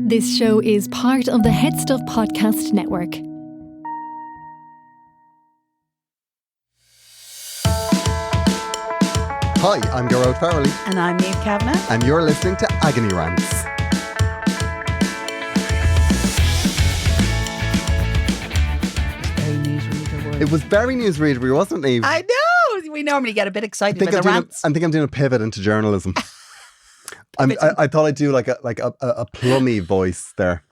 This show is part of the Headstuff podcast network. Hi, I'm Gearoid. And I'm Niamh Kavanagh. And you're listening to Agony Rants. It was very newsreadery, wasn't it, Niamh? I know. We normally get a bit excited with the rants. I think I'm doing a pivot into journalism. I thought I'd do like a plummy voice there.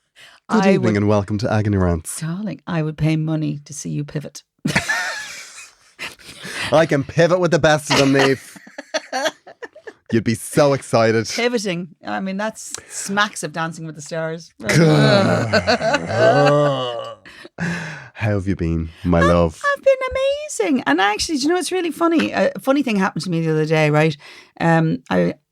Good evening and welcome to Agony Rants. Darling, I would pay money to see you pivot. I can pivot with the best of them, Niamh. You'd be so excited. Pivoting. I mean, that's smacks of Dancing with the Stars. How have you been, my love? I've been amazing. And actually, do you know what's really funny? A funny thing happened to me the other day, right?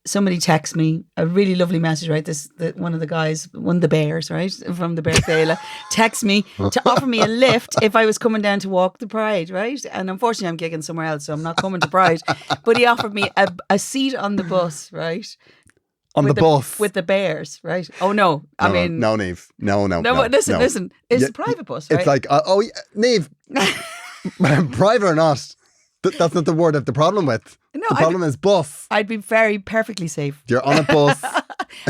Somebody texted me a really lovely message, right? One of the guys, one of the bears, right, from the Bear Féile, texted me to offer me a lift if I was coming down to walk the Pride, right? And unfortunately, I'm gigging somewhere else, so I'm not coming to Pride. But he offered me a seat on the bus, right? On the bus? With the bears, right? Oh, no. I mean... No, Niamh. No. But listen. It's a private bus, right? It's like, Niamh, private or not, that's not the word I have the problem with. No, the problem is bus. I'd be perfectly safe. You're on a bus.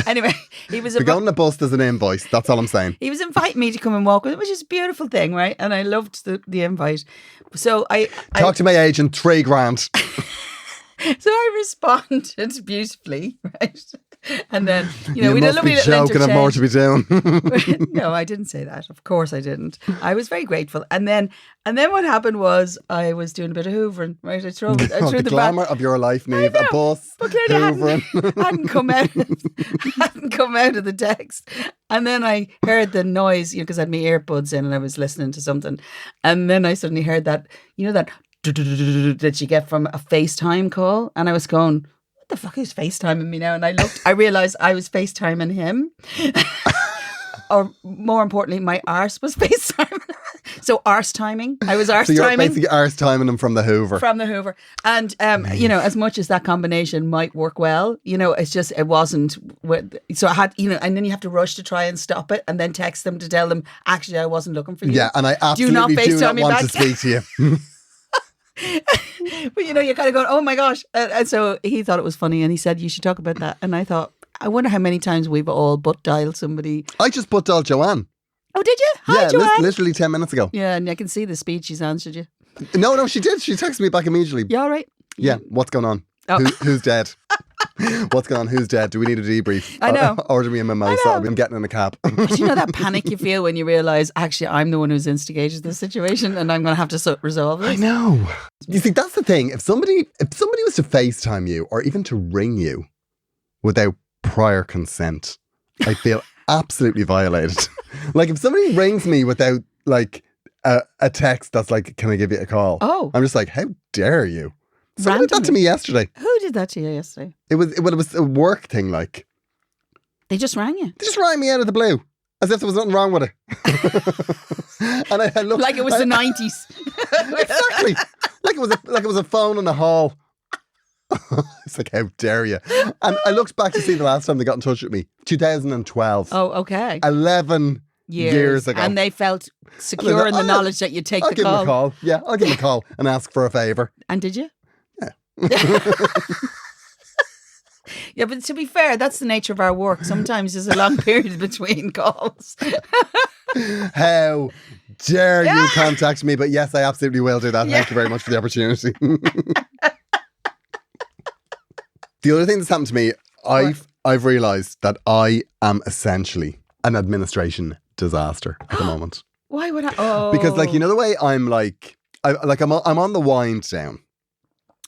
Anyway, he was... Going on a bus, there's an invoice. That's all I'm saying. He was inviting me to come and walk with him, which is a beautiful thing, right? And I loved the invite. So I... Talk to my agent, $3,000. So I responded beautifully, right? And then, we had a lovely little joking, I've more to be doing. No, I didn't say that. Of course I didn't. I was very grateful. And then what happened was I was doing a bit of hoovering, right? I threw the glamour of your life, Niamh. A bus, but clearly hoovering. hadn't come out of the text. And then I heard the noise, because I had my earbuds in and I was listening to something. And then I suddenly heard that, that that you get from a FaceTime call. And I was going, what the fuck is FaceTiming me now? And I realised I was FaceTiming him. Or more importantly, my arse was FaceTiming. So arse timing. I was arse timing. So you're basically arse timing him from the Hoover. From the Hoover. And, as much as that combination might work well, it's just, it wasn't. So I had, and then you have to rush to try and stop it and then text them to tell them, actually, I wasn't looking for you. Yeah, and I absolutely do not want to speak to you. But you're kind of going, oh my gosh. And so he thought it was funny and he said, you should talk about that. And I thought, I wonder how many times we've all butt dialed somebody. I just butt dialed Joanne. Oh, did you? Hi, Joanne. Literally 10 minutes ago. Yeah, and I can see the speed she's answered you. No, she did. She texted me back immediately. You all right? Yeah, what's going on? Oh. Who's dead? What's going on? Who's dead? Do we need a debrief? I know. Order me a mimosa. I've been getting in a cab. But you know that panic you feel when you realise, actually, I'm the one who's instigated this situation and I'm going to have to resolve this? I know. You see, that's the thing. If somebody was to FaceTime you or even to ring you without prior consent, I feel absolutely violated. Like if somebody rings me without like a text that's like, can I give you a call? Oh. I'm just like, how dare you? Someone did that to me yesterday. Who did that to you yesterday? It was a work thing, like. They just rang you? They just rang me out of the blue. As if there was nothing wrong with it. And I looked, like it was the 90s. Exactly. Like it was a phone in the hall. It's like, how dare you? And I looked back to see the last time they got in touch with me. 2012. Oh, okay. 11 years ago. And they felt secure in the knowledge that you'd take the call. I'll give them a call. Yeah, I'll give them a call and ask for a favour. And did you? Yeah. Yeah, but to be fair, that's the nature of our work. Sometimes there's a long period between calls. How dare you contact me? But yes, I absolutely will do that. Thank you very much for the opportunity. The other thing that's happened to me, I've realised that I am essentially an administration disaster at the moment. Why would I? Oh, because the way I'm like, I'm on the wind down.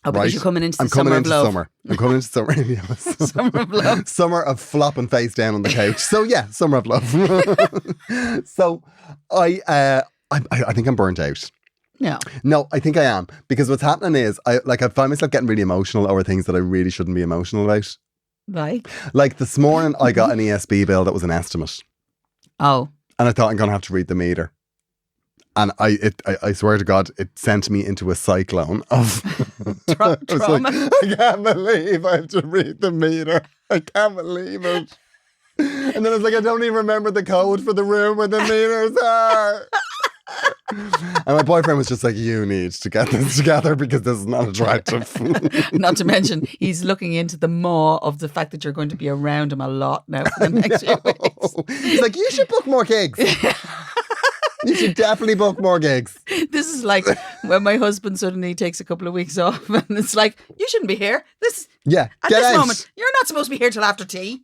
Oh, because you're coming into the summer of love. I'm coming into summer. Yes. Summer of love. Summer of flopping face down on the couch. So yeah, summer of love. So I think I'm burnt out. No, I think I am. Because what's happening is I find myself getting really emotional over things that I really shouldn't be emotional about. Right. Like this morning I got an ESB bill that was an estimate. Oh. And I thought I'm going to have to read the meter. And I swear to God, it sent me into a cyclone of trauma. Like, I can't believe I have to read the meter. I can't believe it. And then I was like, I don't even remember the code for the room where the meters are. And my boyfriend was just like, you need to get this together because this is not attractive. Not to mention, he's looking into the maw of the fact that you're going to be around him a lot now for the next few weeks. He's like, you should book more gigs. You should definitely book more gigs. This is like when my husband suddenly takes a couple of weeks off and it's like, you shouldn't be here. Yeah, at get this out. moment, you're not supposed to be here till after tea.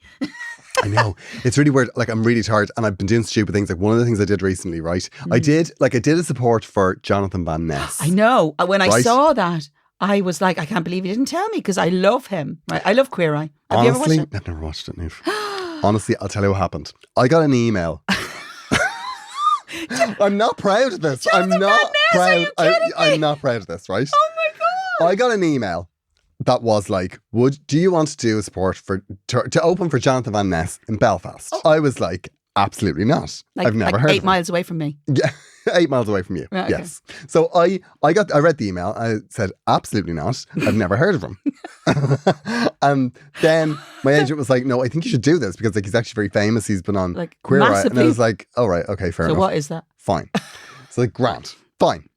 I know. It's really weird. Like, I'm really tired and I've been doing stupid things. Like, one of the things I did recently, right? I did a support for Jonathan Van Ness. I know. When I Right? saw that, I was like, I can't believe you didn't tell me because I love him. Right? I love Queer Eye. Have you ever watched it? I've never watched it, Niamh. Honestly, I'll tell you what happened. I got an email. I'm not proud of this. I'm not proud. I'm not proud of this, right? Oh my God. I got an email that was like, do you want to do a support to open for Jonathan Van Ness in Belfast? Oh. I was like, absolutely not. I've never heard of 8 him. miles away from me. Yeah, 8 miles away from you. Right, okay. Yes. So I read the email. I said, absolutely not. I've never heard of him. And then my agent was like, no, I think you should do this because like he's actually very famous. He's been on Like, Queer Eye. And I massively. was like, all right, okay, fair So enough. what is that? Fine. So like, grand. Fine.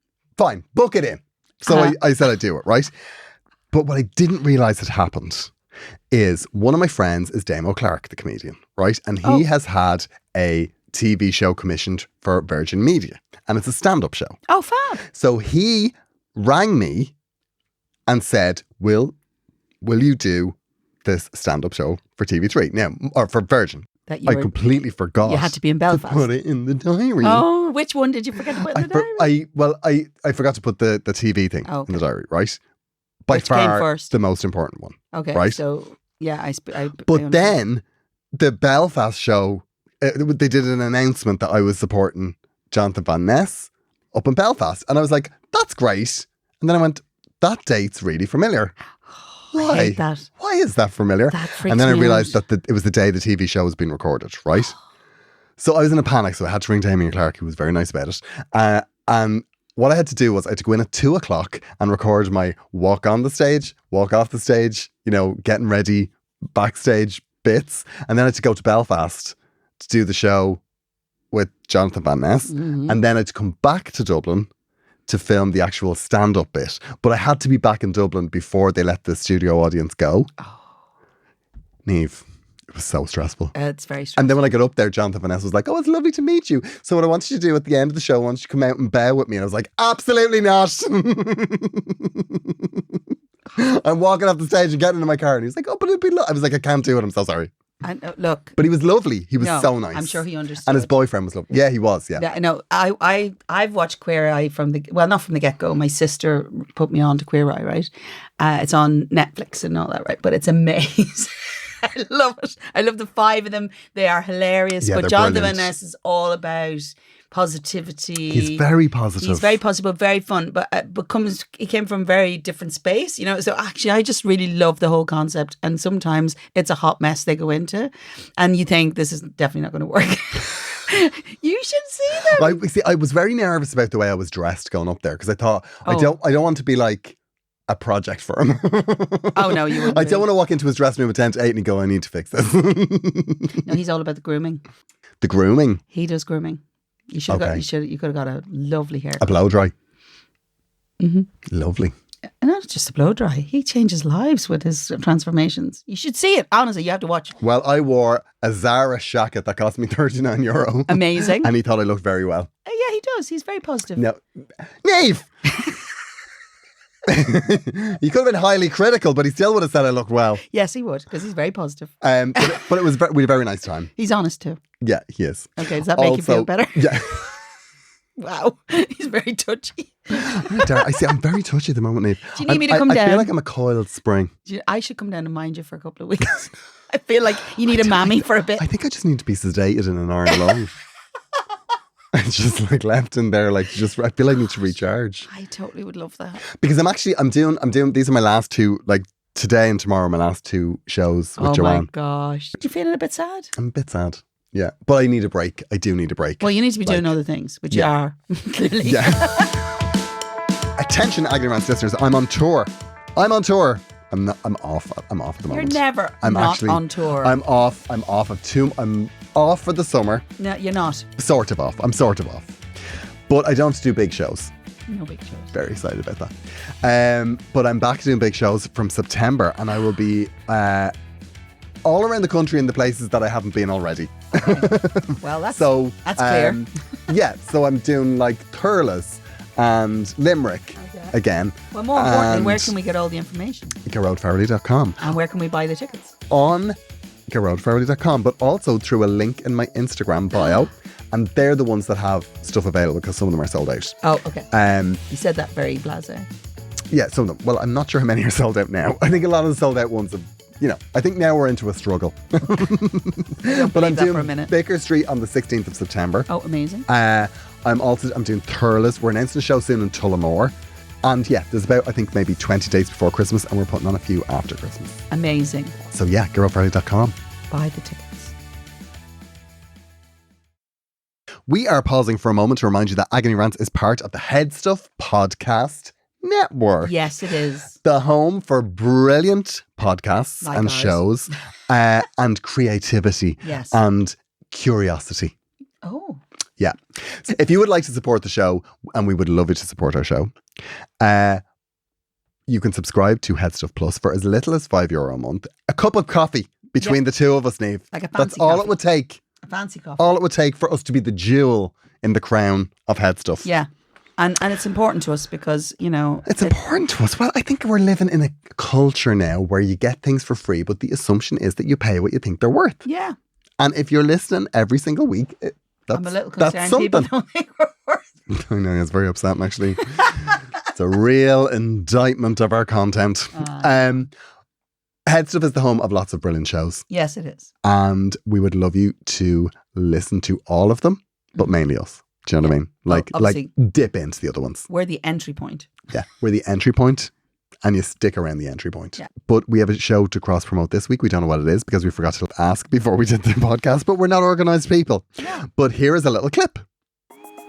Book it in. So Uh-huh. I said I'd do it, right? But what I didn't realise had happened is one of my friends is Damo Clark, the comedian, right? And he has had a TV show commissioned for Virgin Media. And it's a stand-up show. Oh, fab. So he rang me and said, Will you do this stand-up show for TV3? Now, or for Virgin. That you I were, completely forgot. you had to be in Belfast. Put it in the diary. Oh, which one did you forget to put in the diary? I forgot to put the TV thing Okay. in the diary, right? By Which came far first? the most important one. Okay, right? so yeah, I But understand. then the Belfast show, they did an announcement that I was supporting Jonathan Van Ness up in Belfast. And I was like, that's great. And then I went, that date's really familiar. Why? I hate that. Why is that familiar? That freaks And then I me realised out. that it was the day the TV show was being recorded, right? So I was in a panic. So I had to ring Damien Clark, who was very nice about it. And what I had to do was I had to go in at 2:00 and record my walk on the stage, walk off the stage, getting ready, backstage bits. And then I had to go to Belfast to do the show with Jonathan Van Ness. Mhm. And then I had to come back to Dublin to film the actual stand-up bit. But I had to be back in Dublin before they let the studio audience go. Niamh, it was so stressful. It's very stressful. And then when I got up there, Jonathan Van Ness was like, oh, it's lovely to meet you. So what I wanted you to do at the end of the show, I wanted you to come out and bow with me. And I was like, absolutely not. I'm walking off the stage and getting into my car. And he's like, oh, but it'd be I was like, I can't do it. I'm so sorry. And look, But he was lovely. He was no, so nice. I'm sure he understood. And his boyfriend was lovely. Yeah, he was. Yeah. Yeah, I know. I've watched Queer Eye not from the get go. My sister put me on to Queer Eye, right? It's on Netflix and all that, right? But it's amazing. I love it. I love the 5 of them. They are hilarious. Yeah, but they're Jonathan brilliant. Van Ness is all about positivity. He's very positive. He's very positive, very fun, but he came from a very different space, So actually, I just really love the whole concept. And sometimes it's a hot mess they go into, and you think this is definitely not going to work. You should see them. I was very nervous about the way I was dressed going up there because I thought I don't want to be like a project for him. Oh no, you wouldn't. I don't want to walk into his dressing room at 10 to 8 and go, I need to fix this. No, he's all about the grooming. The grooming, He does grooming. You should have Okay. you could have got a lovely hair. a blow dry. Mm-hmm. Lovely. And not just a blow dry. He changes lives with his transformations. You should see it. Honestly, you have to watch. Well, I wore a Zara jacket that cost me €39. Amazing. And he thought I looked very well. Yeah, he does. He's very positive. No. Niamh! He could have been highly critical, but he still would have said I looked well. Yes, he would, because he's very positive. But it was we had a very nice time. He's honest too. Yeah, he is. Okay, does that make you feel better? Yeah. Wow, he's very touchy. I'm very touchy at the moment, Niamh. Do you need me to come I down? feel like I'm a coiled spring. I should come down and mind you for a couple of weeks. I feel like you need a mammy for a bit. I think I just need to be sedated in an hour alone. It's just like left in there, like I feel like I need to recharge. I totally would love that. Because I'm doing these are my last 2, like today and tomorrow, my last 2 shows with Oh Joanne. my gosh. You feeling a bit sad? I'm a bit sad. Yeah. But I need a break. I do need a break. Well, you need to be doing Like, other things, which yeah. you are, clearly. Yeah. Attention, Agony Rants listeners, I'm on tour. I'm off at the moment. You're never on tour. I'm off for the summer. No, you're not. I'm sort of off. But I don't do big shows. No big shows. Very excited about that. But I'm back doing big shows from September, and I will be all around the country in the places that I haven't been already. Okay. Well, that's clear. Yeah, so I'm doing like Thurles and Limerick again. Well, more importantly, where can we get all the information? Gearoidfarrelly.com. And where can we buy the tickets? On Gearoidfarrelly.com, but also through a link in my Instagram bio. And they're the ones that have stuff available because some of them are sold out. Oh, okay. You said that very blasé. Yeah, some of them. Well, I'm not sure how many are sold out now. I think a lot of the sold out ones have, I think now we're into a struggle. But I'm doing Baker Street on the 16th of September. Oh, amazing. I'm doing Thurles. We're announcing a show soon in Tullamore. And yeah, there's about, I think, maybe 20 days before Christmas, and we're putting on a few after Christmas. Amazing. So yeah, gearoidfarrelly.com. Buy the tickets. We are pausing for a moment to remind you that Agony Rants is part of the Headstuff podcast network. Yes, it is. The home for brilliant podcasts and shows and creativity and curiosity. Oh. Yeah. So if you would like to support the show, and we would love you to support our show, you can subscribe to Headstuff Plus for as little as €5 a month. A cup of coffee between the two of us, Niamh. Like a fancy That's all coffee. it would take. A fancy coffee. All it would take for us to be the jewel in the crown of Headstuff. Yeah. And it's important to us because, It's important to us. Well, I think we're living in a culture now where you get things for free, but the assumption is that you pay what you think they're worth. Yeah. And if you're listening every single week, I'm a little concerned people don't think we're worth. I know, it's very upsetting actually. It's a real indictment of our content. Headstuff is the home of lots of brilliant shows. Yes, it is. And we would love you to listen to all of them, but mainly us. Do you know what I mean? Like dip into the other ones. We're the entry point. Yeah, we're the entry point, and you stick around the entry point. Yeah. But we have a show to cross promote this week. We don't know what it is because we forgot to ask before we did the podcast, but we're not organised people. Yeah. But here is a little clip.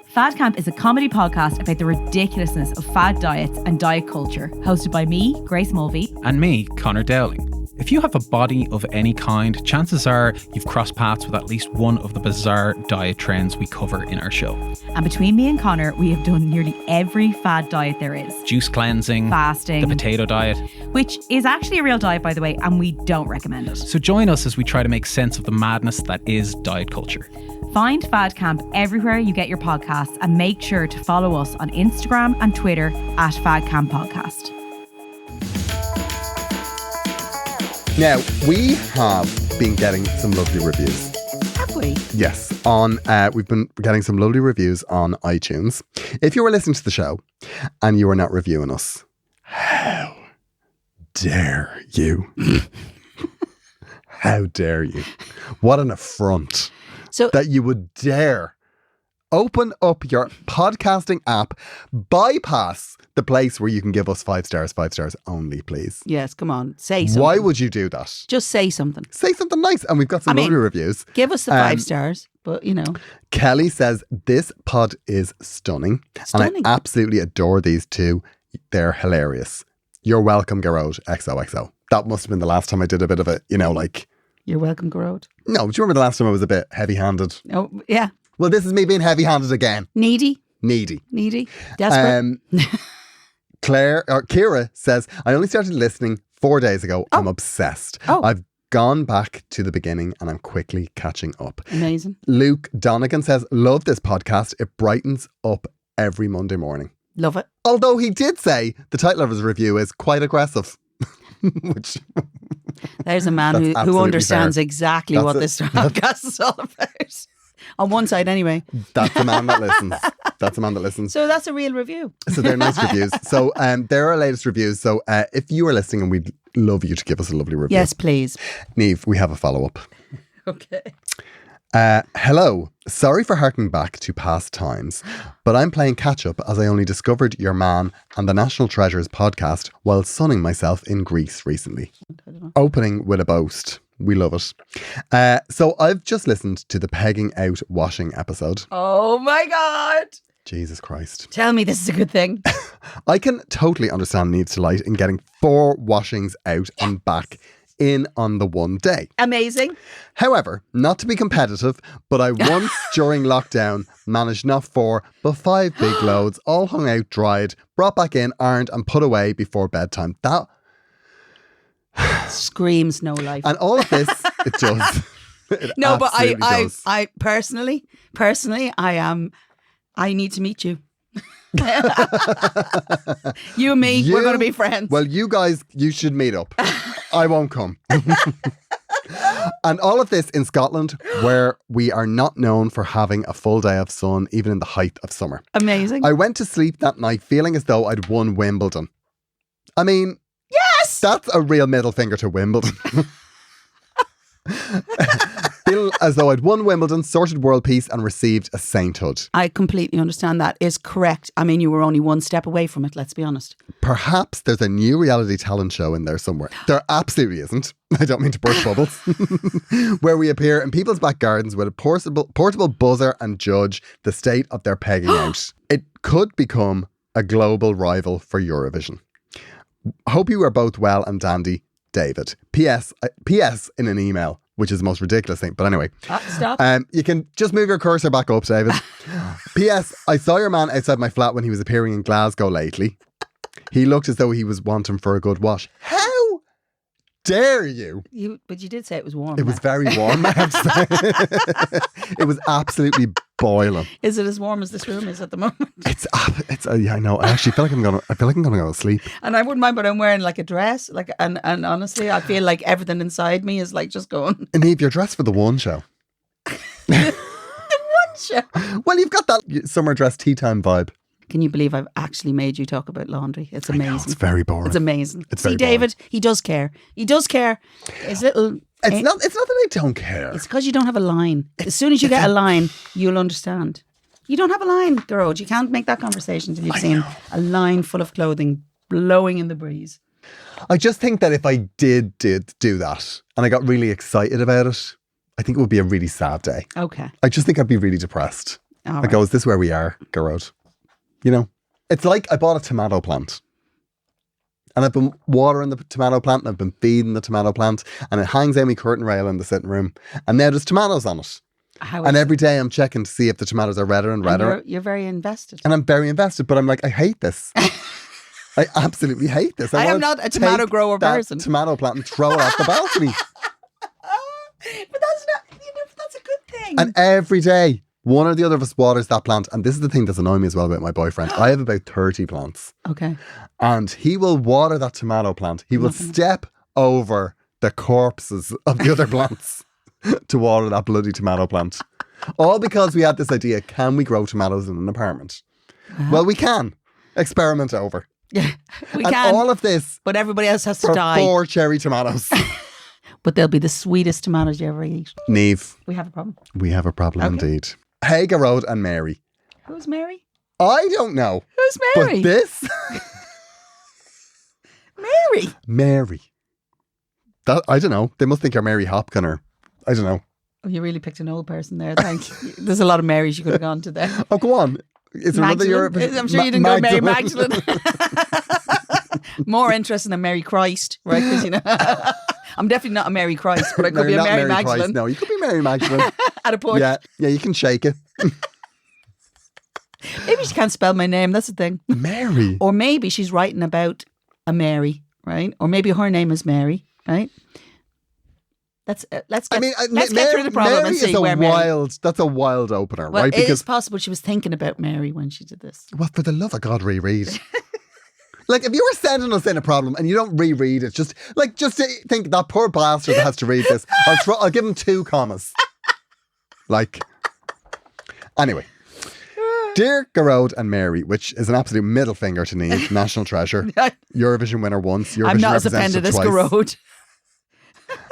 Fad Camp is a comedy podcast about the ridiculousness of fad diets and diet culture, hosted by me, Grace Mulvey. And me, Connor Dowling. If you have a body of any kind, chances are you've crossed paths with at least one of the bizarre diet trends we cover in our show. And between me and Connor, we have done nearly every fad diet there is. Juice cleansing, fasting, the potato diet. Which is actually a real diet, by the way, and we don't recommend it. So join us as we try to make sense of the madness that is diet culture. Find Fad Camp everywhere you get your podcasts and make sure to follow us on Instagram and Twitter at Fad Camp Podcast. Now, we have been getting some lovely reviews. Have we? Yes. We've been getting some lovely reviews on iTunes. If you were listening to the show and you were not reviewing us, how dare you? How dare you? What an affront that you would dare open up your podcasting app, bypass the place where you can give us 5 stars only, please. Yes, come on. Say something. Why would you do that? Just say something. Say something nice. And we've got some lovely reviews. Give us the 5 stars, but Kelly says, this pod is stunning. And I absolutely adore these two. They're hilarious. You're welcome, Gearoid. XOXO. That must have been the last time I did a bit of it, You're welcome, Gearoid. No, do you remember the last time I was a bit heavy-handed? Oh, yeah. Well, this is me being heavy-handed again. Needy. Desperate. Kira says, I only started listening 4 days ago. I'm obsessed. I've gone back to the beginning and I'm quickly catching up. Amazing. Luke Donegan says, love this podcast. It brightens up every Monday morning. Love it. Although he did say the title of his review is quite aggressive. Which there's a man who understands exactly what this podcast is all about. On one side, anyway. That's the man that listens. So that's a real review. So they're nice reviews. So they're our latest reviews. So if you are listening, and we'd love you to give us a lovely review. Yes, please. Niamh, we have a follow-up. Okay. Hello. Sorry for harking back to past times, but I'm playing catch-up as I only discovered your man and the National Treasures podcast while sunning myself in Greece recently. Opening with a boast. We love it. So I've just listened to the pegging out washing episode. Oh my God. Jesus Christ. Tell me this is a good thing. I can totally understand Niamh's delight in getting 4 washings out and back in on the one day. Amazing. However, not to be competitive, but I once during lockdown managed not 4 but 5 big loads, all hung out, dried, brought back in, ironed and put away before bedtime. That screams no life. And all of this, it does. It no, but does. I personally, I need to meet you. You and me, we're going to be friends. Well, you guys, you should meet up. I won't come. And all of this in Scotland, where we are not known for having a full day of sun, even in the height of summer. Amazing. I went to sleep that night feeling as though I'd won Wimbledon. I mean, yes, that's a real middle finger to Wimbledon. Feel as though I'd won Wimbledon, sorted world peace and received a sainthood. I completely understand that is correct. I mean, you were only one step away from it, let's be honest. Perhaps there's a new reality talent show in there somewhere. There absolutely isn't. I don't mean to burst bubbles. Where we appear in people's back gardens with a portable buzzer and judge the state of their pegging out. It could become a global rival for Eurovision. Hope you are both well and dandy, David. P.S. in an email, which is the most ridiculous thing. But anyway. Stop. You can just move your cursor back up, David. P.S. I saw your man outside my flat when he was appearing in Glasgow lately. He looked as though he was wanting for a good wash. How dare you? But you did say it was warm. It was very warm, I have to say. It was absolutely boiling. Is it as warm as this room is at the moment? It's yeah, I know. I actually feel like I'm gonna go to sleep. And I wouldn't mind, but I'm wearing like a dress, like, and honestly, I feel like everything inside me is like just going. And Niamh, you're dressed for the one show. The one show. Well, you've got that summer dress tea time vibe. Can you believe I've actually made you talk about laundry? It's amazing. I know, it's very boring. It's amazing. It's See, very David, he does care. He does care. His little. It's not that I don't care. It's because you don't have a line. As soon as you get a line, you'll understand. You don't have a line, Gearoid. You can't make that conversation until you've seen a line full of clothing blowing in the breeze. I just think that if I did do that and I got really excited about it, I think it would be a really sad day. Okay. I just think I'd be really depressed. All I go, is this where we are, Gearoid? You know? It's like I bought a tomato plant. And I've been watering the tomato plant and I've been feeding the tomato plant and it hangs out my curtain rail in the sitting room and now there's tomatoes on it. And every day I'm checking to see if the tomatoes are redder and redder. You're very invested. And I'm very invested, but I'm like, I hate this. I absolutely hate this. I am not a tomato grower person. Tomato plant and throw it off the balcony. But that's not, that's a good thing. And every day, one or the other of us waters that plant. And this is the thing that's annoying me as well about my boyfriend. I have about 30 plants. Okay. And he will water that tomato plant. He will step over the corpses of the other plants to water that bloody tomato plant. All because we had this idea, can we grow tomatoes in an apartment? Well, we can. Experiment over. Yeah, we and can. all of this. But everybody else has to for die. 4 cherry tomatoes. But they'll be the sweetest tomatoes you ever eat. Niamh. We have a problem. We have a problem indeed. Hey, Gearoid and Mary. Who's Mary? I don't know. Who's Mary? But this? Mary. Mary. That, I don't know. They must think you're Mary Hopkin or I don't know. Oh, you really picked an old person there. Thank you. There's a lot of Marys you could have gone to there. Oh, go on. Is there another European? I'm sure you didn't go Mary Magdalene. More interesting than Mary Christ, right? Because you know, I'm definitely not a Mary Christ, but I could be a Mary Magdalene. Christ, no, you could be Mary Magdalene. At a push. Yeah, you can shake it. Maybe she can't spell my name. That's the thing. Mary. Or maybe she's writing about a Mary, right? Or maybe her name is Mary, right? Let's get through the problem Mary and see is where Mary. That's a wild opener, Well, right? it is possible she was thinking about Mary when she did this. Well, for the love of God, reread. Like, if you were sending us in a problem and you don't reread it, just think that poor bastard that has to read this. I'll give him 2 commas. Like, anyway. Dear Gearoid and Mary, which is an absolute middle finger to Niamh, national treasure. Eurovision winner once, Eurovision I'm not as representative offended as twice.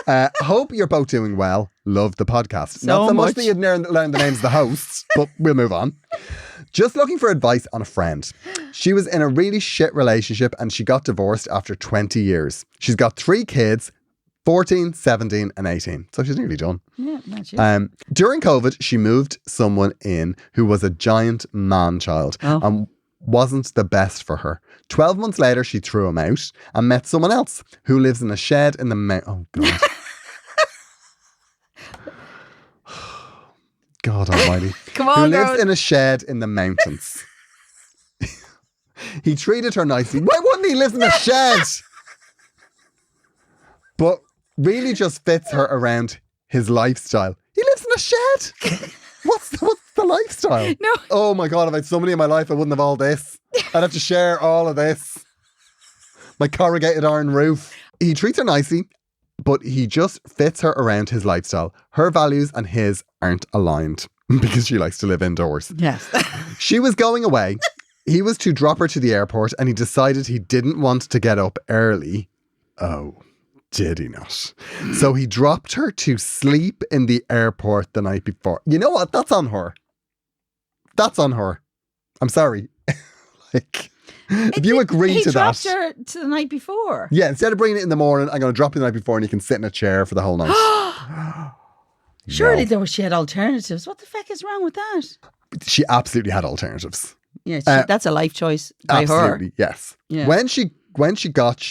Gearoid. Hope you're both doing well. Love the podcast. So Not so much much. that you'd learn the names of the hosts, but we'll move on. Just looking for advice on a friend. She was in a really shit relationship and she got divorced after 20 years. She's got 3 kids, 14, 17 and 18. So she's nearly done. Yeah, that's it. During COVID, she moved someone in who was a giant man-child and wasn't the best for her. 12 months later, she threw him out and met someone else who lives in a shed in the mountain. Oh, God. God almighty. Come on, Who girl. lives in a shed in the mountains. He treated her nicely. Why wouldn't he live in a shed? But really just fits her around his lifestyle. He lives in a shed. What's the lifestyle? No. Oh my God, if I had somebody in my life, I wouldn't have all this. I'd have to share all of this. My corrugated iron roof. He treats her nicely, but he just fits her around his lifestyle. Her values and his aren't aligned because she likes to live indoors. Yes. She was going away. He was to drop her to the airport and he decided he didn't want to get up early. Oh, did he not? So he dropped her to sleep in the airport the night before. You know what? That's on her. That's on her. I'm sorry. Like, if you agree to that. He dropped her to the night before. Yeah, instead of bringing it in the morning, I'm going to drop you the night before and you can sit in a chair for the whole night. Surely though she had alternatives. What the fuck is wrong with that? She absolutely had alternatives. Yeah, that's a life choice by Absolutely, her. yes. Yeah. When she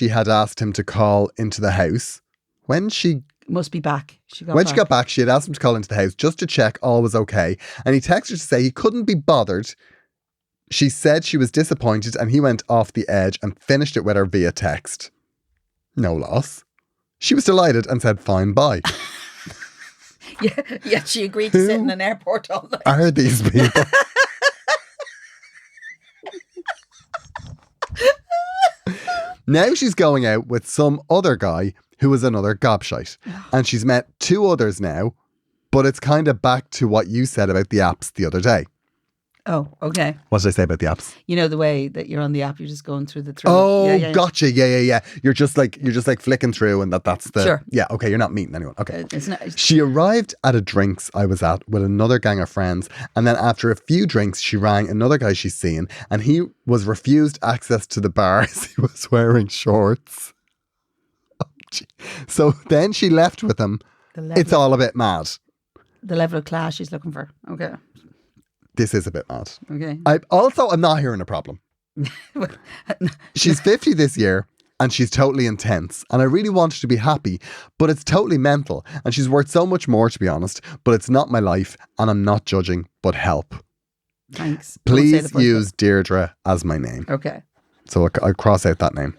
had asked him to call into the house. When she Must be back. she got back, she had asked him to call into the house just to check all was okay. And he texted her to say he couldn't be bothered. She said she was disappointed and he went off the edge and finished it with her via text. No loss. She was delighted and said, fine, bye. Yeah, she agreed to sit in an airport all night. Are these people? Now she's going out with some other guy who is another gobshite. And she's met 2 others now, but it's kind of back to what you said about the apps the other day. Oh, okay. What did I say about the apps? You know the way that you're on the app, you're just going through the Oh, Yeah. gotcha. Yeah. You're just like flicking through and that's the... Sure. Yeah, okay, you're not meeting anyone. Okay. It's not, She arrived at a drinks I was at with another gang of friends, and then after a few drinks, she rang another guy she's seen, and he was refused access to the bar as he was wearing shorts. Oh, gee. So then she left with him. It's all a bit mad. the level of class she's looking for. Okay. This is a bit mad. Okay. I'm not hearing a problem. She's 50 this year. And she's totally intense. And I really want her to be happy, but it's totally mental. And she's worth so much more, to be honest. But it's not my life, and I'm not judging, but help. Thanks. Please use Deirdre as my name. Okay. So I'll cross out that name.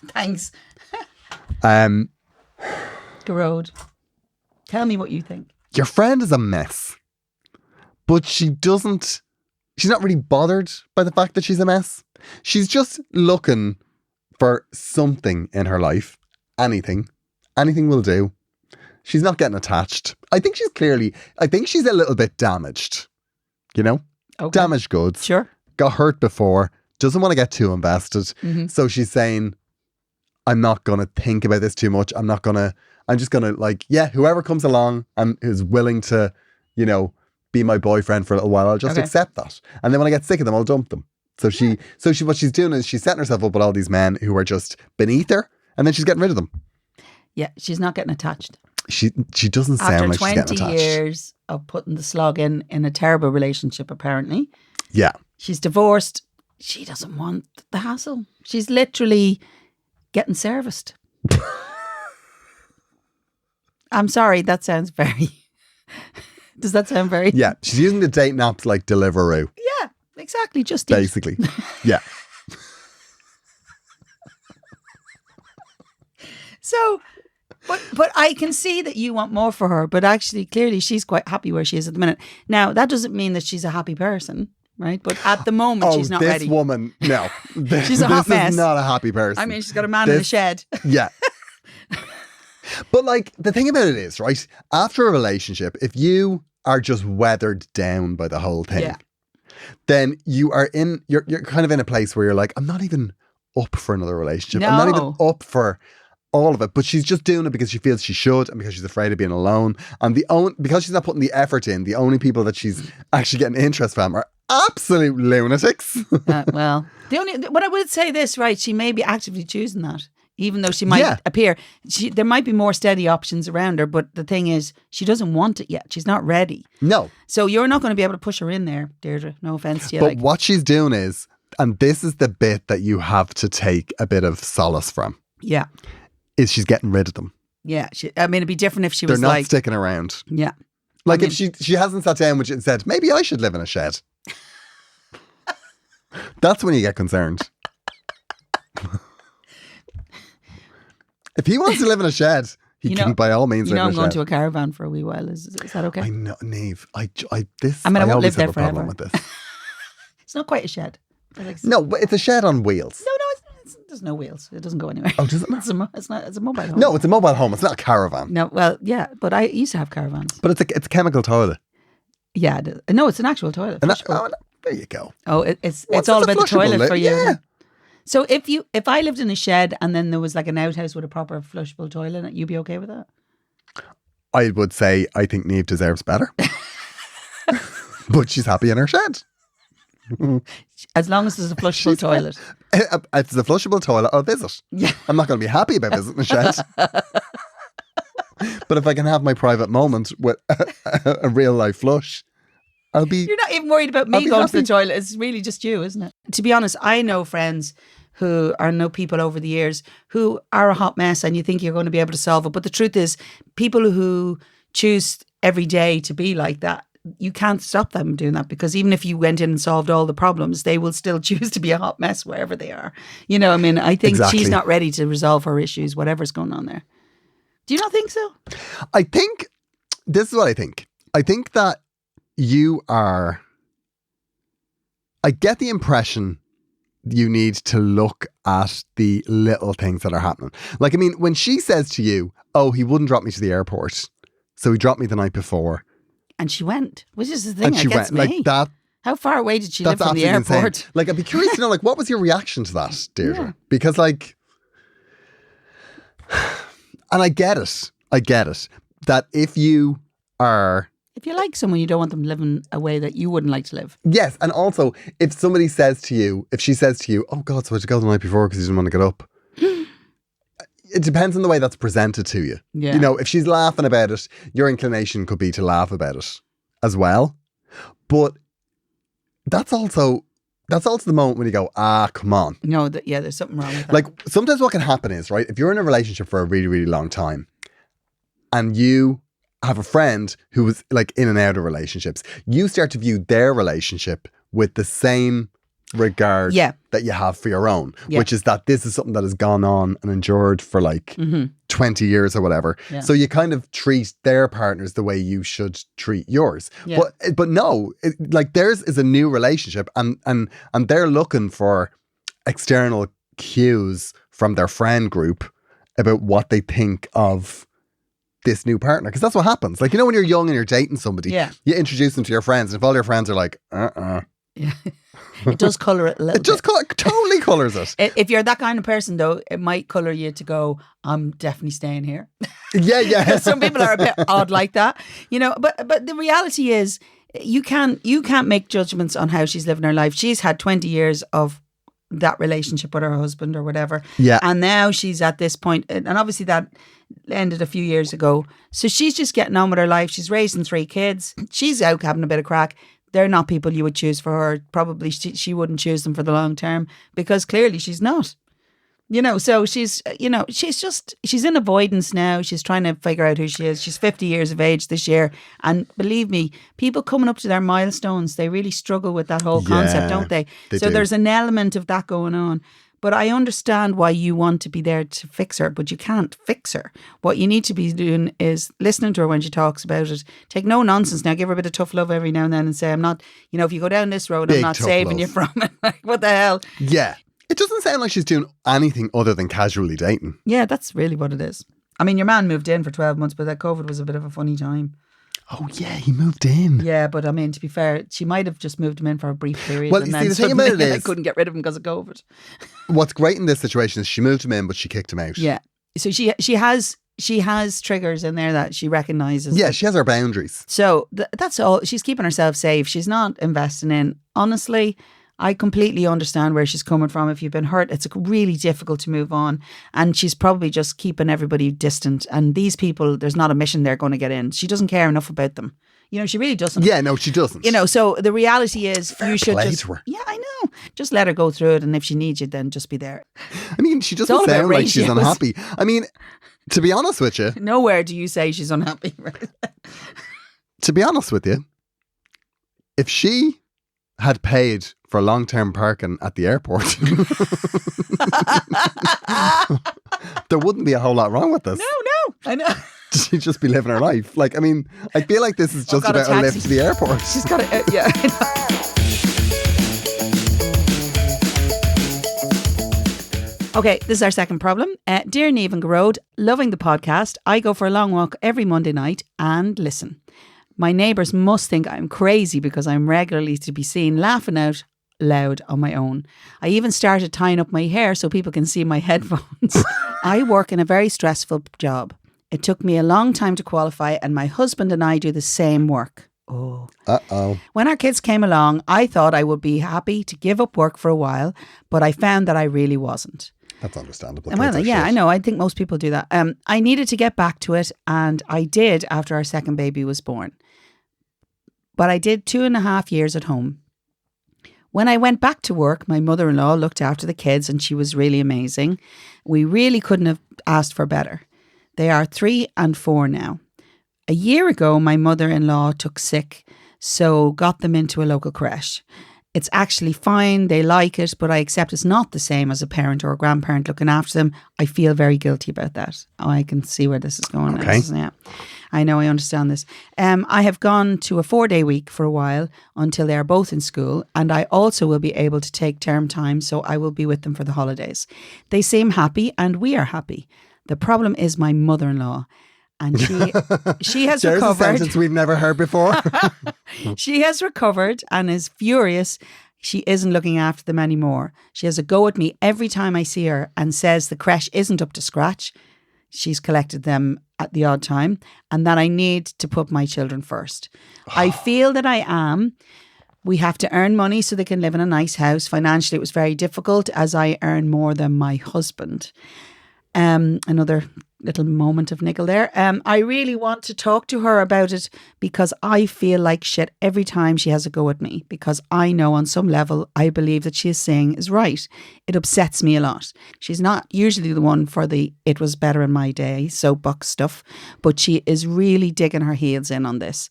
Thanks. Gearoid. Tell me what you think. Your friend is a mess. But she's not really bothered by the fact that she's a mess. She's just looking for something in her life. Anything will do. She's not getting attached. I think she's a little bit damaged. You know? Okay. Damaged goods. Sure. Got hurt before. Doesn't want to get too invested. Mm-hmm. So she's saying, I'm not going to think about this too much. I'm just going to whoever comes along and is willing to, be my boyfriend for a little while, I'll just accept that. And then when I get sick of them, I'll dump them. So what she's doing is she's setting herself up with all these men who are just beneath her, and then she's getting rid of them. Yeah, she's not getting attached. She doesn't sound like she's getting attached. After 20 years of putting the slog in a terrible relationship, apparently. Yeah. She's divorced. She doesn't want the hassle. She's literally getting serviced. I'm sorry, that sounds very... Does that sound very... Yeah, she's using the dating apps like Deliveroo. Yeah, exactly. Just basically. Yeah. So, but I can see that you want more for her, but actually, clearly, she's quite happy where she is at the minute. Now, that doesn't mean that she's a happy person, right? But at the moment, she's not ready. This woman, no. She's a hot mess. This is not a happy person. I mean, she's got a man in a shed. Yeah. But the thing about it is, right? After a relationship, if you are just weathered down by the whole thing, then you're kind of in a place where you're like, I'm not even up for another relationship. No. I'm not even up for all of it. But she's just doing it because she feels she should and because she's afraid of being alone. And because she's not putting the effort in, the only people that she's actually getting interest from are absolute lunatics. Well, what I would say this, right? She may be actively choosing that. Even though she might appear, there might be more steady options around her. But the thing is, she doesn't want it yet. She's not ready. No. So you're not going to be able to push her in there, Deirdre. No offense to you. But what she's doing is, and this is the bit that you have to take a bit of solace from. Yeah. Is she's getting rid of them. Yeah. It'd be different if she was They're not like... sticking around. Yeah. Like if she hasn't sat down with you and said, maybe I should live in a shed. That's when you get concerned. If he wants to live in a shed, he can by all means live in a shed. I'm going to a caravan for a wee while. Is that okay? I know, Niamh. I won't live there have a forever. problem with this. It's not quite a shed. No, but it's a shed on wheels. No, there's no wheels. It doesn't go anywhere. Oh, does it not? It's a mobile home. No, it's a mobile home. It's not a caravan. No, well, yeah, but I used to have caravans. But it's a chemical toilet. Yeah, no, it's an actual toilet. There you go. Oh, it's all about the toilet for you. Yeah. So if I lived in a shed and then there was like an outhouse with a proper flushable toilet, you'd be okay with that? I would say I think Niamh deserves better. But she's happy in her shed. As long as there's a flushable toilet. If it's a flushable toilet, I'll visit. Yeah. I'm not going to be happy about visiting a shed. But if I can have my private moment with a real life flush, I'll be... You're not even worried about me going to the toilet. It's really just you, isn't it? To be honest, I know friends know people over the years who are a hot mess and you think you're going to be able to solve it. But the truth is, people who choose every day to be like that, you can't stop them doing that, because even if you went in and solved all the problems, they will still choose to be a hot mess wherever they are. You know, I mean, I think she's not ready to resolve her issues, whatever's going on there. Do you not think so? I think, this is what I think. I think that I get the impression you need to look at the little things that are happening. Like, I mean, when she says to you, oh, he wouldn't drop me to the airport, so he dropped me the night before. And she went, which is the thing that gets me. Like that. How far away did she live from the airport? Insane. Like, I'd be curious to know, like, what was your reaction to that, Deirdre? Yeah. Because, like, and I get it, that if you like someone, you don't want them living a way that you wouldn't like to live. Yes, and also, if she says to you, oh God, so I had to go the night before because you didn't want to get up. It depends on the way that's presented to you. Yeah. You know, if she's laughing about it, your inclination could be to laugh about it as well. But that's also the moment when you go, come on. No, there's something wrong with that. Like, sometimes what can happen is, right, if you're in a relationship for a really, really long time and you have a friend who was like in and out of relationships, you start to view their relationship with the same regard that you have for your own, which is that this is something that has gone on and endured for like 20 years or whatever. Yeah. So you kind of treat their partners the way you should treat yours. Yeah. But no, like theirs is a new relationship and they're looking for external cues from their friend group about what they think of this new partner. Because that's what happens. Like, you know, when you're young and you're dating somebody, you introduce them to your friends, and if all your friends are like, Yeah. It does colour it a little bit. It just totally colours it. If you're that kind of person, though, it might colour you to go, I'm definitely staying here. Yeah. Some people are a bit odd like that, you know. But the reality is, you can't make judgments on how she's living her life. She's had 20 years of that relationship with her husband or whatever. Yeah. And now she's at this point, and obviously that ended a few years ago. So she's just getting on with her life. She's raising 3 kids. She's out having a bit of crack. They're not people you would choose for her. Probably she wouldn't choose them for the long term, because clearly she's not. You know, so she's in avoidance now. She's trying to figure out who she is. She's 50 years of age this year. And believe me, people coming up to their milestones, they really struggle with that whole concept, don't they? So there's an element of that going on. But I understand why you want to be there to fix her, but you can't fix her. What you need to be doing is listening to her when she talks about it. Take no nonsense now. Give her a bit of tough love every now and then and say, I'm not, you know, if you go down this road, I'm not saving you from it. Like, what the hell? Yeah. It doesn't sound like she's doing anything other than casually dating. Yeah, that's really what it is. I mean, your man moved in for 12 months, but that COVID was a bit of a funny time. Oh, yeah, he moved in. Yeah, but I mean, to be fair, she might have just moved him in for a brief period. Well, and you then see, the thing about it is, I couldn't get rid of him because of COVID. What's great in this situation is she moved him in, but she kicked him out. Yeah. So she has triggers in there that she recognises. Yeah, she has her boundaries. So that's all. She's keeping herself safe. She's not investing in. Honestly, I completely understand where she's coming from. If you've been hurt, it's really difficult to move on. And she's probably just keeping everybody distant. And these people, there's not a mission they're going to get in. She doesn't care enough about them. You know, she really doesn't. Yeah, no, she doesn't. You know, so the reality is you should play just... to her. Yeah, I know. Just let her go through it. And if she needs you, then just be there. I mean, she doesn't all about sound like she's ratios. unhappy. I mean, to be honest with you, Nowhere do you say she's unhappy. Right? to be honest with you, if she had paid for long-term parking at the airport, there wouldn't be a whole lot wrong with this. No, I know. She'd just be living her life. Like, I mean, I feel like this is just got a about a lift taxi. to the airport. She's got to... yeah. Okay, this is our second problem. Dear Niamh and Gearoid, loving the podcast. I go for a long walk every Monday night and listen. My neighbours must think I'm crazy because I'm regularly to be seen laughing out loud on my own. I even started tying up my hair so people can see my headphones. I work in a very stressful job. It took me a long time to qualify, and my husband and I do the same work. Oh. Uh-oh. When our kids came along, I thought I would be happy to give up work for a while, but I found that I really wasn't. That's understandable. Well, Kids are yeah, shit. I know. I think most people do that. I needed to get back to it, and I did after our second baby was born. But I did 2.5 years at home. When I went back to work, my mother-in-law looked after the kids, and she was really amazing. We really couldn't have asked for better. They are 3 and 4 now. A year ago, my mother-in-law took sick, so got them into a local creche. It's actually fine, they like it, but I accept it's not the same as a parent or a grandparent looking after them. I feel very guilty about that. Oh, I can see where this is going. Okay. Yeah, I know, I understand this. I have gone to a 4-day week for a while until they are both in school, and I also will be able to take term time, so I will be with them for the holidays. They seem happy, and we are happy. The problem is my mother-in-law. And she has There's a recovered. sentence we've never heard before. She has recovered and is furious she isn't looking after them anymore. She has a go at me every time I see her and says the creche isn't up to scratch. She's collected them at the odd time and that I need to put my children first. I feel that I am. We have to earn money so they can live in a nice house. Financially, it was very difficult as I earn more than my husband. Another little moment of niggle there. I really want to talk to her about it because I feel like shit every time she has a go at me because I know on some level I believe that she is saying is right. It upsets me a lot. She's not usually the one for the "it was better in my day" soapbox stuff, but she is really digging her heels in on this.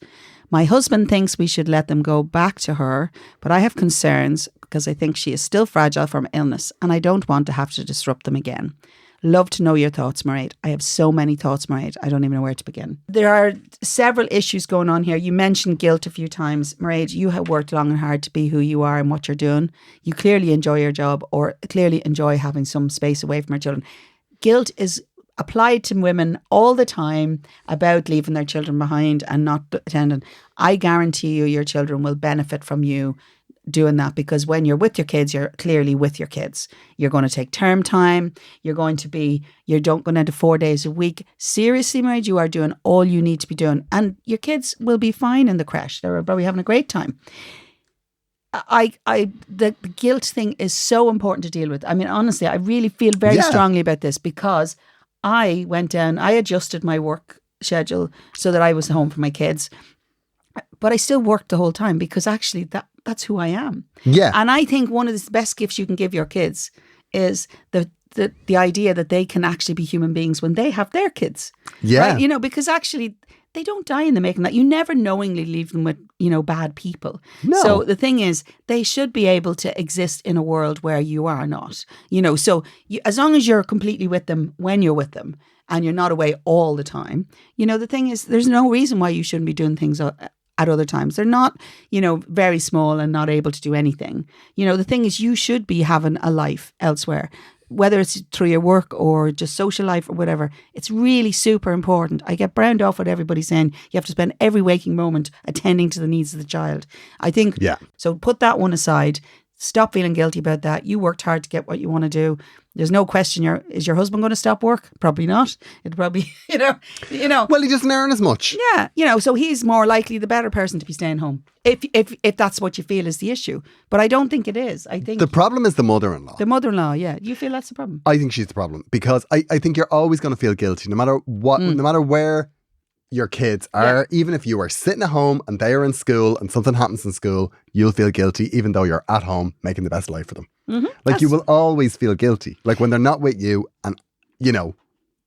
My husband thinks we should let them go back to her, but I have concerns because I think she is still fragile from illness and I don't want to have to disrupt them again. Love to know your thoughts, Mairead. I have so many thoughts, Mairead. I don't even know where to begin. There are several issues going on here. You mentioned guilt a few times. Mairead, you have worked long and hard to be who you are and what you're doing. You clearly enjoy your job or clearly enjoy having some space away from your children. Guilt is applied to women all the time about leaving their children behind and not attending. I guarantee you your children will benefit from you doing that because when you're with your kids, you're clearly with your kids. You're going to take term time. You're going to into 4 days a week. Seriously, Mairead, you are doing all you need to be doing. And your kids will be fine in the creche. They're probably having a great time. The guilt thing is so important to deal with. I mean, honestly, I really feel very strongly about this because I went down, I adjusted my work schedule so that I was home for my kids. But I still worked the whole time because actually that's who I am. Yeah. And I think one of the best gifts you can give your kids is the idea that they can actually be human beings when they have their kids. Yeah. Right? You know, because actually they don't die in the making that. You never knowingly leave them with, bad people. No. So the thing is, they should be able to exist in a world where you are not. So as long as you're completely with them when you're with them and you're not away all the time, the thing is, there's no reason why you shouldn't be doing things at other times. They're not, very small and not able to do anything. The thing is you should be having a life elsewhere, whether it's through your work or just social life or whatever. It's really super important. I get browned off with everybody saying you have to spend every waking moment attending to the needs of the child. I think, so put that one aside. Stop feeling guilty about that. You worked hard to get what you want to do. There's no question. Is your husband going to stop work? Probably not. It'd probably, you know. Well, he doesn't earn as much. Yeah, so he's more likely the better person to be staying home. If that's what you feel is the issue. But I don't think it is. I think the problem is the mother-in-law. The mother-in-law, yeah. You feel that's the problem? I think she's the problem because I think you're always going to feel guilty no matter what, no matter where your kids are. Even if you are sitting at home and they are in school and something happens in school, you'll feel guilty even though you're at home making the best life for them. Like you will always feel guilty. Like when they're not with you and, you know,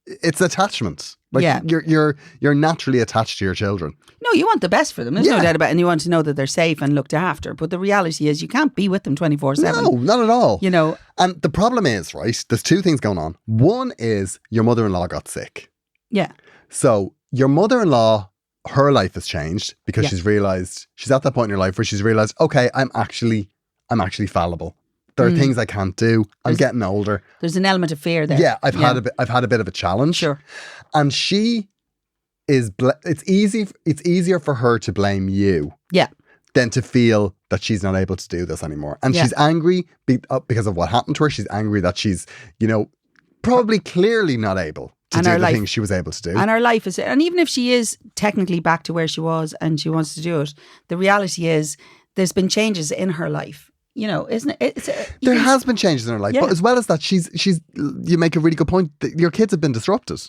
it's attachment. Like you're naturally attached to your children. No, you want the best for them. There's no doubt about it. And you want to know that they're safe and looked after. But the reality is you can't be with them 24/7. No, not at all. You know. And the problem is, right, there's two things going on. One is your mother-in-law got sick. Yeah. So your mother-in-law, her life has changed because she's realised, she's at that point in her life where she's realised, okay, I'm actually fallible. There are things I can't do. I'm getting older. There's an element of fear there. Yeah, I've had a bit of a challenge. Sure. And she is it's easier for her to blame you. Yeah. Than to feel that she's not able to do this anymore. And she's angry because of what happened to her. She's angry that she's, you know, probably clearly not able to do the things she was able to do. And her life is, and even if she is technically back to where she was and she wants to do it, the reality is there's been changes in her life. You know, isn't it? There has been changes in her life, but as well as that, she's. You make a really good point. Your kids have been disrupted,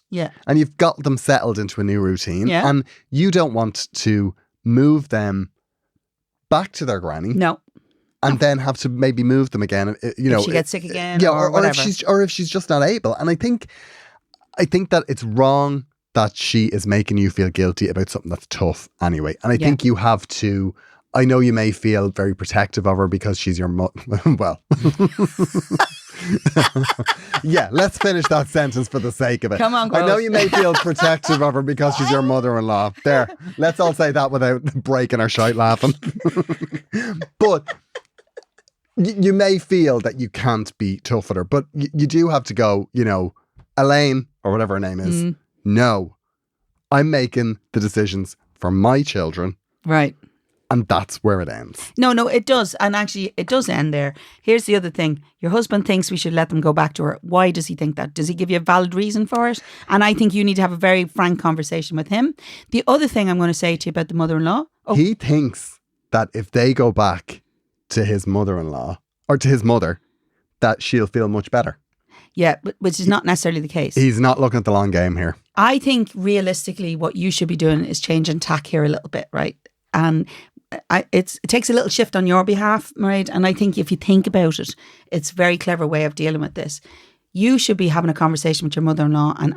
and you've got them settled into a new routine, and you don't want to move them back to their granny, and then have to maybe move them again. You know, if she gets sick again, or whatever. if she's just not able. And I think that it's wrong that she is making you feel guilty about something that's tough anyway. And I think you have to. I know you may feel very protective of her because she's your well. Yeah, let's finish that sentence for the sake of it. Come on, I know you may feel protective of her because she's your mother-in-law. There, let's all say that without breaking our shite laughing. But you may feel that you can't be tough with her, but you do have to go, you know, Elaine, or whatever her name is, no, I'm making the decisions for my children. Right. And that's where it ends. No, it does. And actually, it does end there. Here's the other thing. Your husband thinks we should let them go back to her. Why does he think that? Does he give you a valid reason for it? And I think you need to have a very frank conversation with him. The other thing I'm going to say to you about the mother-in-law. He thinks that if they go back to his mother-in-law, or to his mother, that she'll feel much better. Yeah, but which is not necessarily the case. He's not looking at the long game here. I think realistically what you should be doing is changing tack here a little bit, right? And it takes a little shift on your behalf, right? And I think if you think about it, it's a very clever way of dealing with this. You should be having a conversation with your mother-in-law and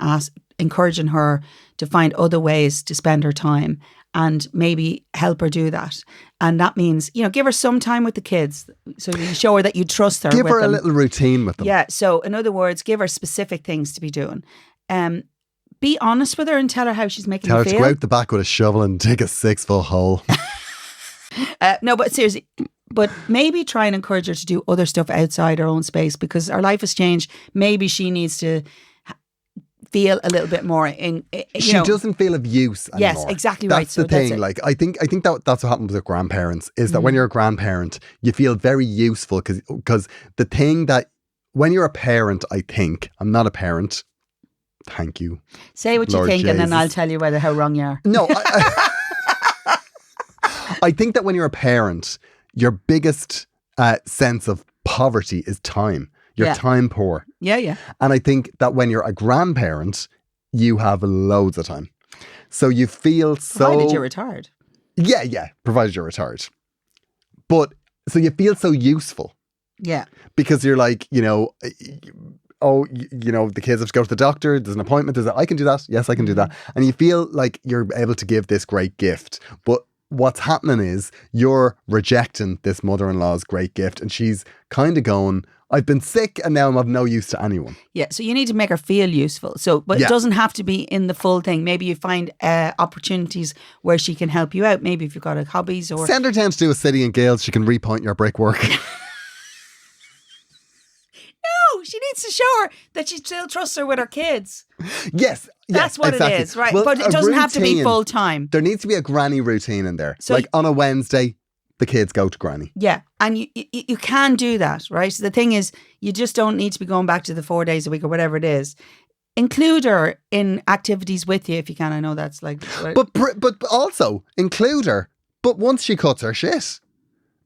encouraging her to find other ways to spend her time and maybe help her do that. And that means, you know, give her some time with the kids so you show her that you trust her. Give with her them. a little routine with them. Yeah. So in other words, give her specific things to be doing. Be honest with her and tell her how she's making you feel. Tell her to go out the back with a shovel and dig a 6-foot hole. No, but seriously, but maybe try and encourage her to do other stuff outside her own space because her life has changed. Maybe she needs to feel a little bit more she doesn't feel of use anymore. Yes, exactly right. That's the thing. Like I think that's what happens with grandparents is that when you're a grandparent, you feel very useful because the thing that when you're a parent, I think I'm not a parent. Thank you. Say what Lord you think, Jesus. and then I'll tell you how wrong you are. No. I think that when you're a parent, your biggest sense of poverty is time. You're time poor. Yeah. And I think that when you're a grandparent, you have loads of time. So you feel Provided you're retired. Yeah. Provided you're retired. But so you feel so useful. Yeah. Because you're like, you know, oh, you know, the kids have to go to the doctor. There's an appointment. I can do that. Yes, I can do that. And you feel like you're able to give this great gift. But what's happening is you're rejecting this mother-in-law's great gift. And she's kind of going, I've been sick and now I'm of no use to anyone. Yeah. So you need to make her feel useful. But it doesn't have to be in the full thing. Maybe you find opportunities where she can help you out. Maybe if you've got hobbies or... Send her down to do a city in Gales. She can repoint your brickwork. No, she needs to show her that she still trusts her with her kids. Yes. That's what exactly. it is, right? Well, but it doesn't have to be full time. There needs to be a granny routine in there. So like on a Wednesday, the kids go to granny. Yeah. And you can do that, right? The thing is, you just don't need to be going back to the 4 days a week or whatever it is. Include her in activities with you if you can. I know that's like... But also, include her, but once she cuts her shit.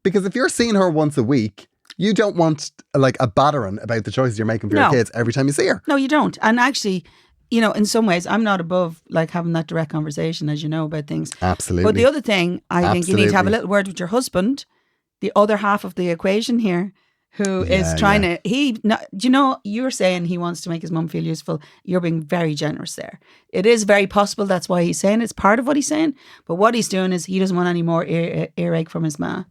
Because if you're seeing her once a week, you don't want like a battering about the choices you're making for your kids every time you see her. No, you don't. And actually, you know, in some ways, I'm not above like having that direct conversation, as you know, about things. Absolutely. But the other thing, I think you need to have a little word with your husband, the other half of the equation here, who is trying to, you know, you're saying he wants to make his mum feel useful. You're being very generous there. It is very possible that's why he's saying it. It's part of what he's saying. But what he's doing is he doesn't want any more earache from his ma.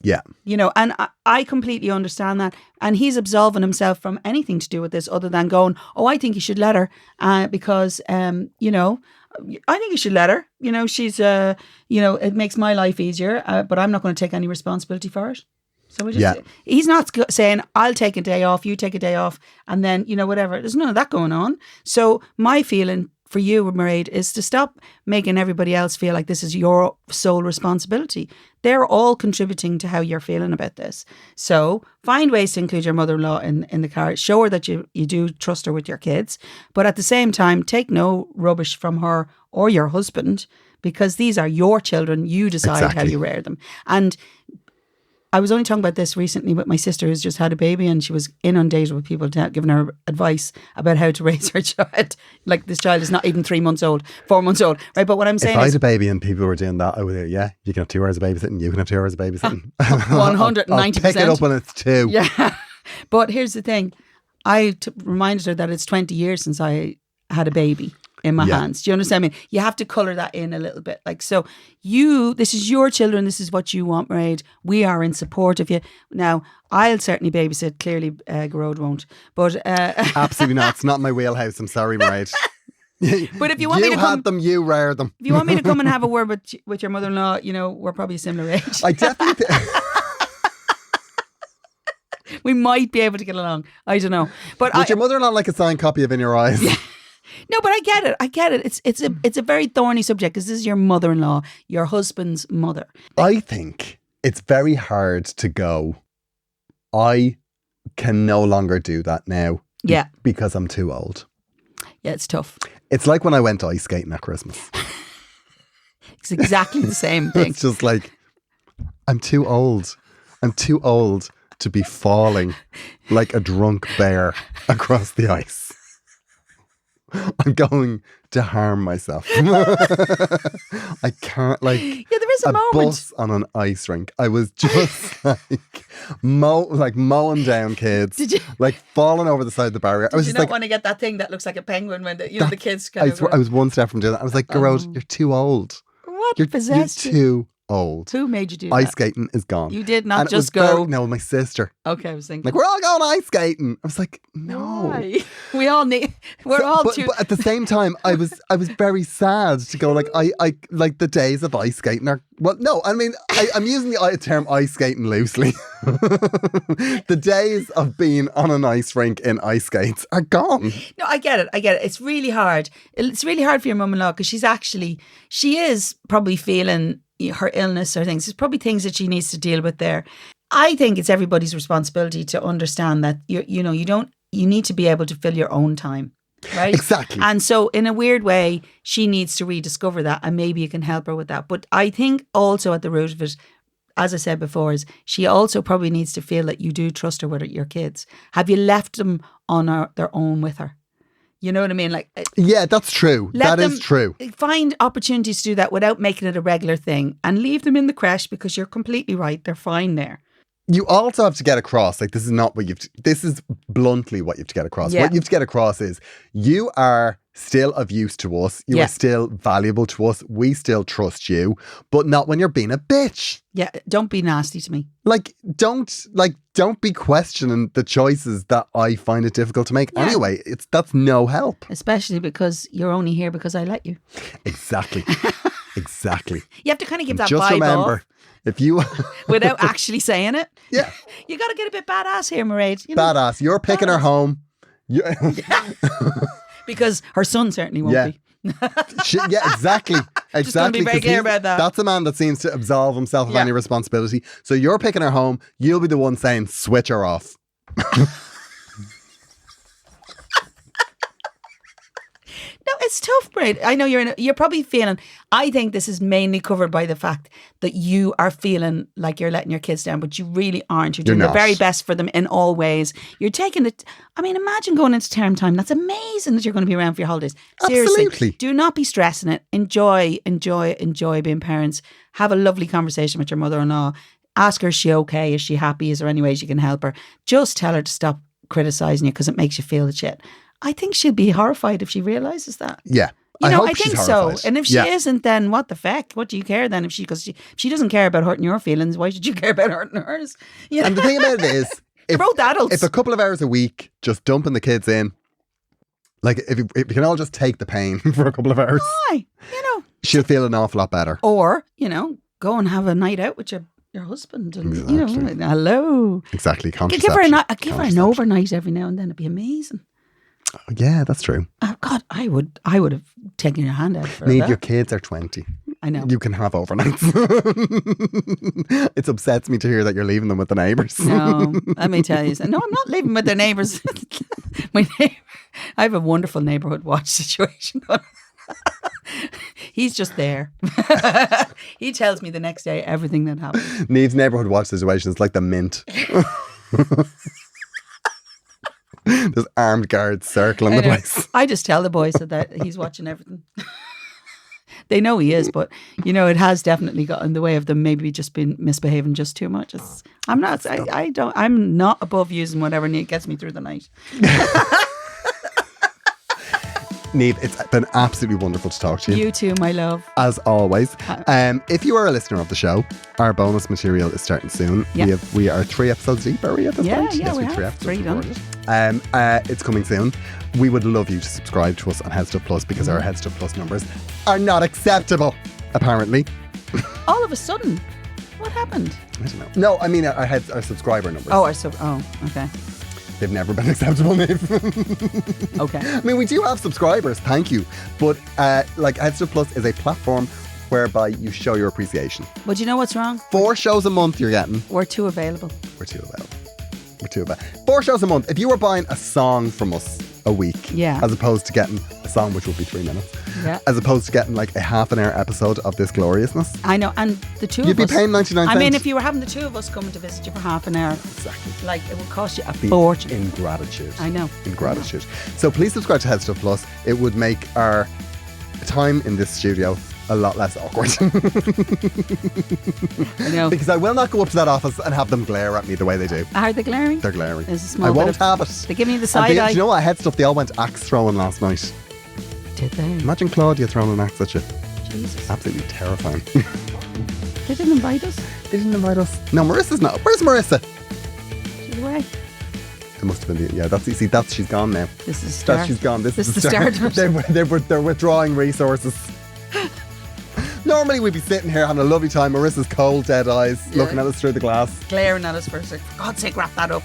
Yeah. You know, and I completely understand that. And he's absolving himself from anything to do with this other than going, oh, I think you should let her because, you know, I think you should let her. You know, she's, you know, it makes my life easier, but I'm not going to take any responsibility for it. So he's not saying, I'll take a day off, you take a day off, and then, you know, whatever. There's none of that going on. So my feeling for you, Mairead, is to stop making everybody else feel like this is your sole responsibility. They're all contributing to how you're feeling about this. So find ways to include your mother-in-law in the car. Show her that you do trust her with your kids. But at the same time, take no rubbish from her or your husband, because these are your children. You decide how you rear them. And I was only talking about this recently with my sister who's just had a baby, and she was inundated with people giving her advice about how to raise her child. Like, this child is not even 3 months old, 4 months old, right? But what I'm saying if I had a baby and people were doing that, I would you can have 2 hours of babysitting, you can have 2 hours of babysitting. 190%. I'll pick it up when it's 2. Yeah. But here's the thing. I reminded her that it's 20 years since I had a baby in my hands. Do you understand? I mean, you have to colour that in a little bit. Like, so this is your children, this is what you want, Mairead. We are in support of you. Now, I'll certainly babysit, clearly Gearoid won't. But absolutely not. It's not my wheelhouse. I'm sorry, Mairead. But if you want me to come, had them, you rear them. If you want me to come and have a word with your mother-in-law, you know, we're probably a similar age. I definitely we might be able to get along. I don't know. But would your mother-in-law like a signed copy of In Your Eyes? Yeah. No, but I get it. It's a very thorny subject because this is your mother-in-law, your husband's mother. I think it's very hard to go, I can no longer do that now. Yeah. Because I'm too old. Yeah, it's tough. It's like when I went ice skating at Christmas. It's exactly the same thing. It's just like, I'm too old. I'm too old to be falling like a drunk bear across the ice. I'm going to harm myself. I can't, like, yeah, there is a moment. Bus on an ice rink. I was just like mowing down kids. Did you? Like falling over the side of the barrier. I was Did you just not like, want to get that thing that looks like a penguin when the kids kind of... I was one step from doing that. I was like, Gearoid, you're too old. What You're possessed you? too old. Who made you do ice that? skating is gone. You did not and just go... No, my sister. Okay, I was thinking. Like, we're all going ice skating. I was like, no. Why? We all need... We're all too... But at the same time, I was very sad to go, like, I like the days of ice skating are... Well, no, I mean, I'm using the term ice skating loosely. The days of being on an ice rink in ice skates are gone. No, I get it. It's really hard. It's really hard for your mum-in-law because she is probably feeling her illness or things. There's probably things that she needs to deal with there. I think it's everybody's responsibility to understand that you need to be able to fill your own time. Right? Exactly. And so in a weird way, she needs to rediscover that, and maybe you can help her with that. But I think also at the root of it, as I said before, is she also probably needs to feel that you do trust her with your kids. Have you left them on their own with her? You know what I mean? Like, yeah, that's true. That is true. Find opportunities to do that without making it a regular thing, and leave them in the creche, because you're completely right. They're fine there. You also have to get across, like, this is not what this is bluntly what you have to get across. Yeah. What you have to get across is you are still of use to us. You are still valuable to us. We still trust you, but not when you're being a bitch. Yeah, don't be nasty to me. Don't be questioning the choices that I find it difficult to make. Yeah. Anyway, that's no help. Especially because you're only here because I let you. Exactly. Exactly. You have to kind of give that just vibe remember, off. if you without actually saying it. Yeah. You got to get a bit badass here, Mairead. Badass. You're picking her home. Because her son certainly won't be. Yeah, exactly. Just going to be very 'cause clear about that. That's a man that seems to absolve himself of any responsibility. So you're picking her home. You'll be the one saying, switch her off. No, it's tough, Braid. I know you're probably feeling, I think this is mainly covered by the fact that you are feeling like you're letting your kids down, but you really aren't. You're doing the very best for them in all ways. You're taking it. I mean, imagine going into term time. That's amazing that you're going to be around for your holidays. Seriously, Absolutely. do not be stressing it. Enjoy being parents. Have a lovely conversation with your mother-in-law. Ask her, is she okay? Is she happy? Is there any ways you can help her? Just tell her to stop criticising you because it makes you feel the shit. I think she'll be horrified if she realises that. Yeah. You know, I hope she's think so. horrified. And if she isn't, then what the feck? What do you care then? Because she doesn't care about hurting your feelings, why should you care about hurting hers? Yeah. And the thing about it is, They're both adults. if a couple of hours a week, just dumping the kids in, like if you can all just take the pain for a couple of hours, Aye, you know. she'll feel an awful lot better. Or, you know, go and have a night out with your husband. And, you Exactly. know, hello. Exactly. Give her Contraception. an overnight every now and then. It'd be amazing. Oh, yeah, that's true. Oh, God, I would have taken your hand out for Need that. your kids are 20. I know. You can have overnights. It upsets me to hear that you're leaving them with the neighbours. No, let me tell you. No, I'm not living with their neighbours. I have a wonderful neighbourhood watch situation. He's just there. He tells me the next day everything that happened. Niamh's neighbourhood watch situation is like the Mint. There's armed guards circling the place. I just tell the boys that he's watching everything. They know he is, but you know, it has definitely got in the way of them maybe just been misbehaving just too much. I'm not above using whatever gets me through the night. Niamh, it's been absolutely wonderful to talk to you. You too, my love. As always. If you are a listener of the show, our bonus material is starting soon. Yeah. We are 3 episodes deep, are we at this point? Yeah, yes, we have 3 have. episodes 3 done. recorded. It's coming soon. We would love you to subscribe to us on Headstuff Plus because our Headstuff Plus numbers are not acceptable, apparently. All of a sudden, what happened? I don't know. No, I mean our subscriber numbers. Okay. They've never been acceptable, Niamh. Okay. I mean, we do have subscribers, thank you. But like Headstuff Plus is a platform whereby you show your appreciation. But you know what's wrong? 4 shows a month you're getting. We're too available. We're too available. 4 shows a month. If you were buying a song from us a week, Yeah. as opposed to getting a song which would be 3 minutes, Yeah. as opposed to getting like a half an hour episode of this gloriousness, I know, and the two you'd of be us. paying 99 I cents. mean, if you were having the two of us coming to visit you for half an hour, Exactly. like it would cost you a The fortune. ingratitude. I know. Ingratitude. So please subscribe to Headstuff Plus. It would make our time in this studio a lot less awkward. I know. Because I will not go up to that office and have them glare at me the way they do. Are they glaring? They're glaring. There's a small I bit won't of- have it. They give me the And side eye. do you know what? Headstuff, they all went axe throwing last night. Did they? Imagine Claudia throwing an axe at you. Jesus. Absolutely terrifying. They didn't invite us. They didn't invite us. No, Marissa's not. Where's Marissa? She's away. It must have been that's she's gone now. This is the start. She's gone. This is the the start. start. They're withdrawing resources. Normally we'd be sitting here having a lovely time. Marissa's cold, dead eyes, looking at us through the glass. Glaring at us for a sec. For God's sake, wrap that up.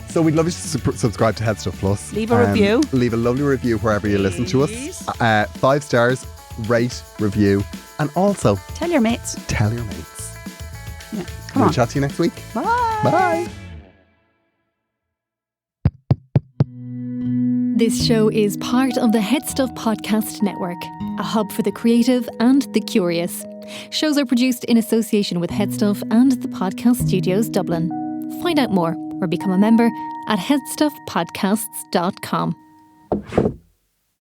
So we'd love you to subscribe to Headstuff Plus. Leave a review. Leave a lovely review wherever you listen to us. Please. 5 stars, rate, review, and also Tell your mates. tell your mates. Yeah. Come We'll on. chat to you next week. Bye. Bye. This show is part of the Headstuff Podcast Network, a hub for the creative and the curious. Shows are produced in association with Headstuff and the Podcast Studios Dublin. Find out more or become a member at headstuffpodcasts.com.